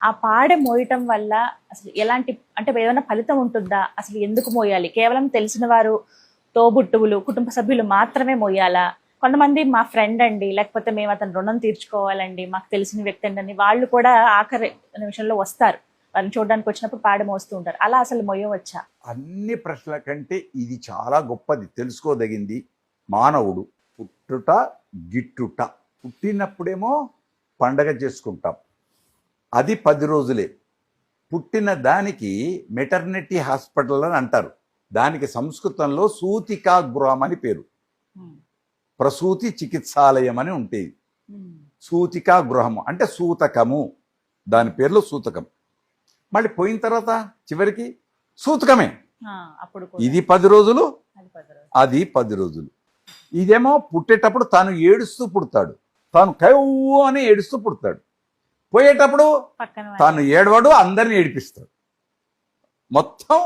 ఆ పాడె మోయటం వల్ల అసలు ఎలాంటి అంటే ఏదైనా ఫలితం ఉంటుందా? అసలు ఎందుకు మోయాలి? కేవలం తెలిసిన వారు, తోబుట్టువులు, కుటుంబ సభ్యులు మాత్రమే మోయాలా? కొంతమంది మా ఫ్రెండ్ అండి, లేకపోతే మేము అతని రుణం తీర్చుకోవాలండి, మాకు తెలిసిన వ్యక్తి అండి వాళ్ళు కూడా ఆఖరి నిమిషంలో వస్తారు. వారిని చూడడానికి వచ్చినప్పుడు పాడె మోస్తూ ఉంటారు. అలా అసలు మోయవచ్చా? అన్ని ప్రశ్నల కంటే ఇది చాలా గొప్పది, తెలుసుకోదగింది. మానవుడు పుట్టుట గిట్టుట. పుట్టినప్పుడేమో పండగ చేసుకుంటాం, అది 10 రోజులే. పుట్టిన దానికి మెటర్నిటీ హాస్పిటల్ అని అంటారు. దానికి సంస్కృతంలో సూతికా గృహం అని పేరు. ప్రసూతి చికిత్సాలయం అని ఉంటుంది. సూతికా గృహము అంటే సూతకము, దాని పేర్లో సూతకం. మళ్ళీ పోయిన తర్వాత చివరికి సూతకమే. ఇది 10 రోజులు, అది 10 రోజులు. ఇదేమో పుట్టేటప్పుడు తాను ఏడుస్తూ పుడతాడు, తాను కవ్వు అని ఏడుస్తూ పుడతాడు. పోయేటప్పుడు తాను ఏడవడు, అందరిని ఏడిపిస్తాడు. మొత్తం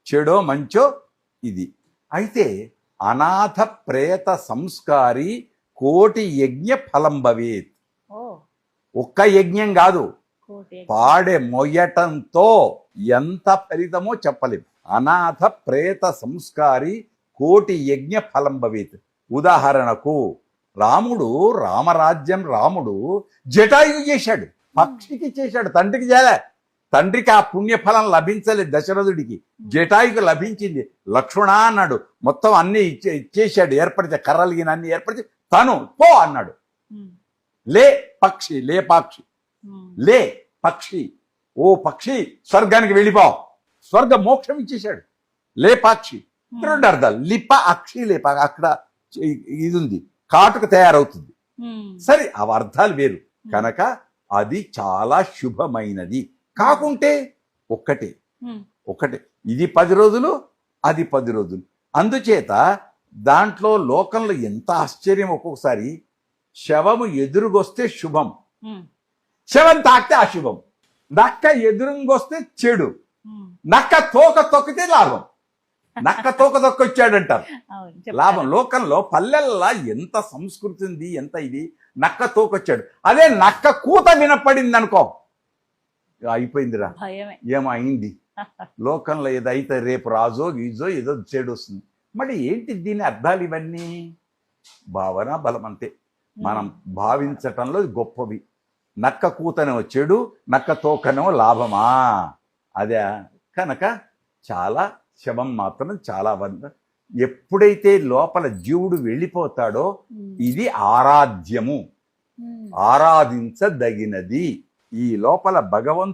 చెడో మంచో ఇది. అయితే అనాథ ప్రేత సంస్కారి కోటి యజ్ఞ ఫలం భవేత్. ఒక్క యజ్ఞం కాదు, పాడె మొయ్యటంతో ఎంత ఫలితమో చెప్పలేము. అనాథ ప్రేత సంస్కారి కోటి యజ్ఞ ఫలం భవేత్. ఉదాహరణకు రాముడు, రాముడు జటాయువు చేశాడు, పక్షికి చేశాడు, తండ్రికి చేయలే. తండ్రికి ఆ పుణ్యఫలం లభించలేదు దశరథుడికి, జటాయుకు లభించింది. లక్ష్మణ అన్నాడు, మొత్తం అన్ని ఇచ్చేసాడు, ఏర్పరిచే కర్రలిగిన అన్ని ఏర్పరిచి తను పో అన్నాడు. లే పక్షి, లే పాక్షి, లే పక్షి, ఓ పక్షి స్వర్గానికి వెళ్ళిపో, స్వర్గ మోక్షం ఇచ్చేశాడు. లే పాక్షి 2 అర్థాలు, లిప అక్షి లేప, అక్కడ ఇది ఉంది, కాటుకు తయారవుతుంది. సరే ఆ అర్థాలు వేరు కనుక అది చాలా శుభమైనది. కాకుంటే ఒక్కటే, ఇది 10 రోజులు, అది 10 రోజులు. అందుచేత దాంట్లో లోకంలో ఎంత ఆశ్చర్యం, ఒక్కొక్కసారి శవము ఎదురుగొస్తే శుభం, శవం తాకితే అశుభం. నక్క ఎదురుగొస్తే చెడు, నక్క తోక తొక్కితే లాభం. నక్క తోక తొక్కొచ్చాడంటారు, లాభం. లోకంలో పల్లెల్లా ఎంత సంస్కృతి ఉంది, ఎంత ఇది. నక్క తోకొచ్చాడు, అదే నక్క కూత వినపడింది అనుకో, అయిపోయిందిరా, ఏమో అయింది. లోకంలో ఏదైతే రేపు రాజో గీజో ఏదో చెడు వస్తుంది. మరి ఏంటి దీని అర్థాలు ఇవన్నీ? భావన బలం అంతే, మనం భావించటంలో గొప్పవి. నక్క కూతనేమో చెడు, నక్క తోకనేమో లాభమా, అదే. కనుక చాలా శవం మాత్రం చాలా ఎప్పుడైతే లోపల జీవుడు వెళ్ళిపోతాడో ఇది ఆరాధ్యము, ఆరాధించదగినది. ఈ లోపల భగవంతుడు